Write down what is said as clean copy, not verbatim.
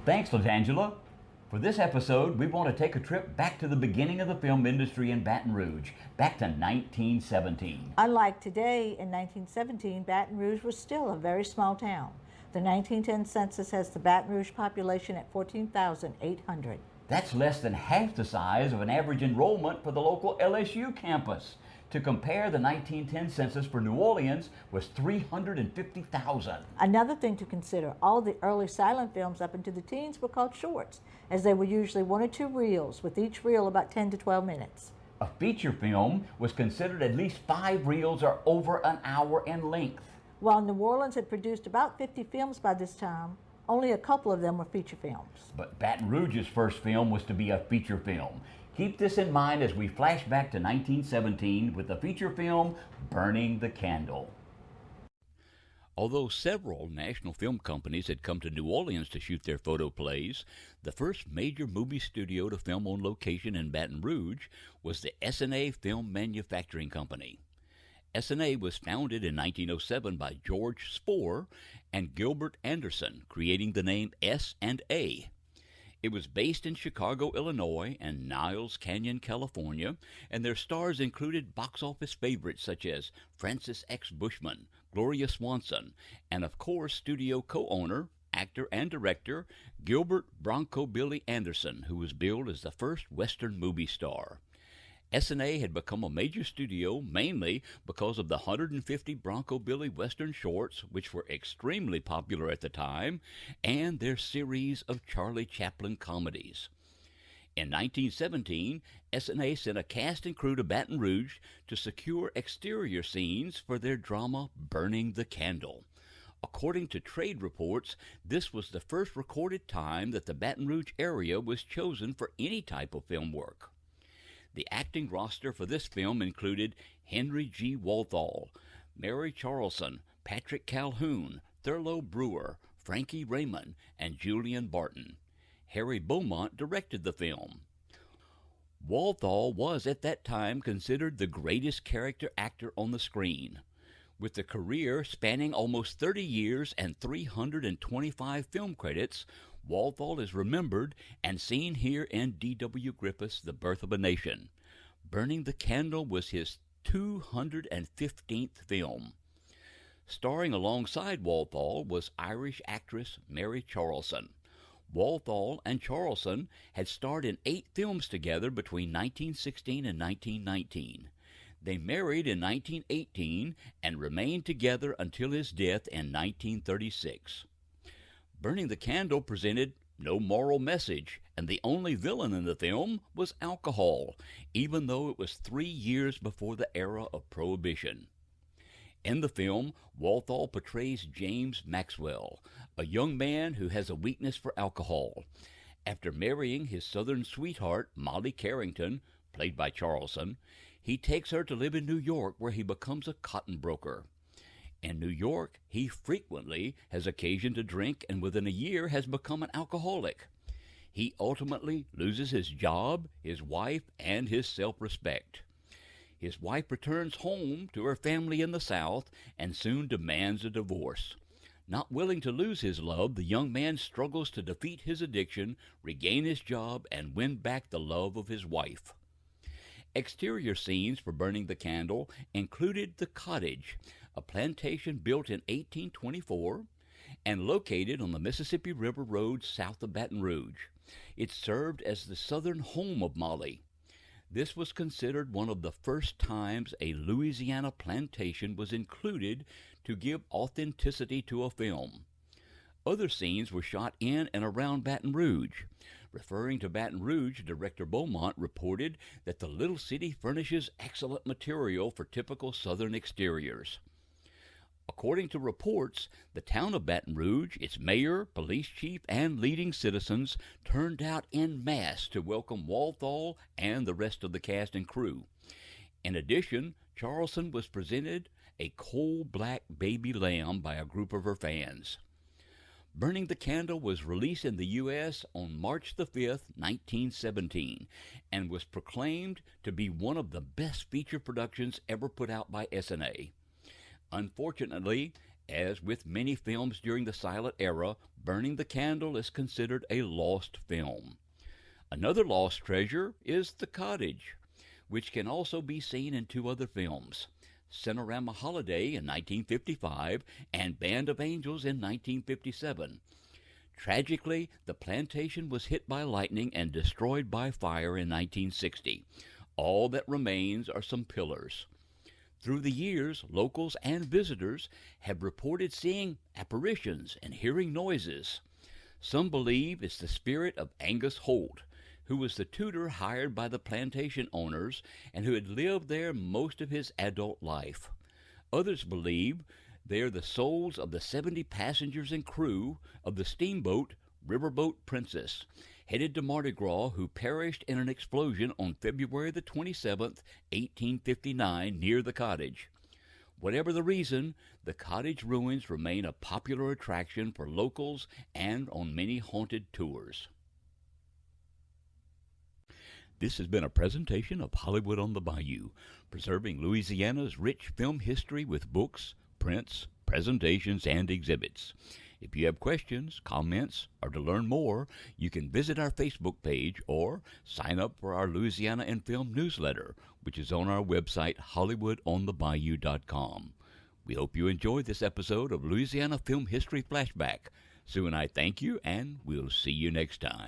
Thanks, LaTangela. For this episode, we want to take a trip back to the beginning of the film industry in Baton Rouge, back to 1917. Unlike today, in 1917, Baton Rouge was still a very small town. The 1910 census has the Baton Rouge population at 14,800. That's less than half the size of an average enrollment for the local LSU campus. To compare, the 1910 census for New Orleans was 350,000. Another thing to consider, all the early silent films up into the teens were called shorts, as they were usually 1 or 2 reels, with each reel about 10 to 12 minutes. A feature film was considered at least 5 reels or over an hour in length. While New Orleans had produced about 50 films by this time, only a couple of them were feature films. But Baton Rouge's first film was to be a feature film. Keep this in mind as we flash back to 1917 with the feature film Burning the Candle. Although several national film companies had come to New Orleans to shoot their photoplays, the first major movie studio to film on location in Baton Rouge was the S&A Film Manufacturing Company. S&A was founded in 1907 by George Spohr and Gilbert Anderson, creating the name S&A. It was based in Chicago, Illinois, and Niles Canyon, California, and their stars included box office favorites such as Francis X. Bushman, Gloria Swanson, and of course studio co-owner, actor, and director Gilbert Bronco Billy Anderson, who was billed as the first Western movie star. S&A had become a major studio mainly because of the 150 Bronco Billy Western shorts, which were extremely popular at the time, and their series of Charlie Chaplin comedies. In 1917, S&A sent a cast and crew to Baton Rouge to secure exterior scenes for their drama Burning the Candle. According to trade reports, this was the first recorded time that the Baton Rouge area was chosen for any type of film work. The acting roster for this film included Henry G. Walthall, Mary Charleson, Patrick Calhoun, Thurlow Brewer, Frankie Raymond, and Julian Barton. Harry Beaumont directed the film. Walthall was at that time considered the greatest character actor on the screen. With a career spanning almost 30 years and 325 film credits, Walthall is remembered and seen here in D.W. Griffith's The Birth of a Nation. Burning the Candle was his 215th film. Starring alongside Walthall was Irish actress Mary Charleson. Walthall and Charleson had starred in 8 films together between 1916 and 1919. They married in 1918 and remained together until his death in 1936. Burning the Candle presented no moral message, and the only villain in the film was alcohol, even though it was 3 years before the era of Prohibition. In the film, Walthall portrays James Maxwell, a young man who has a weakness for alcohol. After marrying his Southern sweetheart, Molly Carrington, played by Charleson, he takes her to live in New York, where he becomes a cotton broker. In New York, he frequently has occasion to drink and within a year has become an alcoholic. He ultimately loses his job, his wife, and his self-respect. His wife returns home to her family in the South and soon demands a divorce. Not willing to lose his love, the young man struggles to defeat his addiction, regain his job, and win back the love of his wife. Exterior scenes for Burning the Candle included the cottage, a plantation built in 1824 and located on the Mississippi River Road south of Baton Rouge. It served as the southern home of Molly. This was considered one of the first times a Louisiana plantation was included to give authenticity to a film. Other scenes were shot in and around Baton Rouge. Referring to Baton Rouge, Director Beaumont reported that the little city furnishes excellent material for typical Southern exteriors. According to reports, the town of Baton Rouge, its mayor, police chief, and leading citizens turned out en masse to welcome Walthall and the rest of the cast and crew. In addition, Charleson was presented a coal-black baby lamb by a group of her fans. Burning the Candle was released in the U.S. on March the 5th, 1917, and was proclaimed to be one of the best feature productions ever put out by S&A. Unfortunately, As with many films during the silent era, Burning the Candle is considered a lost film. Another lost treasure is The Cottage, which can also be seen in two other films, Cinerama Holiday in 1955 and Band of Angels in 1957. Tragically, the plantation was hit by lightning and destroyed by fire in 1960. All that remains are some pillars. Through the years, locals and visitors have reported seeing apparitions and hearing noises. Some believe it's the spirit of Angus Holt, who was the tutor hired by the plantation owners and who had lived there most of his adult life. Others believe they are the souls of the 70 passengers and crew of the steamboat Riverboat Princess, headed to Mardi Gras, who perished in an explosion on February the 27th, 1859, near the cottage. Whatever the reason, the cottage ruins remain a popular attraction for locals and on many haunted tours. This has been a presentation of Hollywood on the Bayou, preserving Louisiana's rich film history with books, prints, presentations, and exhibits. If you have questions, comments, or to learn more, you can visit our Facebook page or sign up for our Louisiana in Film newsletter, which is on our website, HollywoodOnTheBayou.com. We hope you enjoyed this episode of Louisiana Film History Flashback. Sue and I thank you, and we'll see you next time.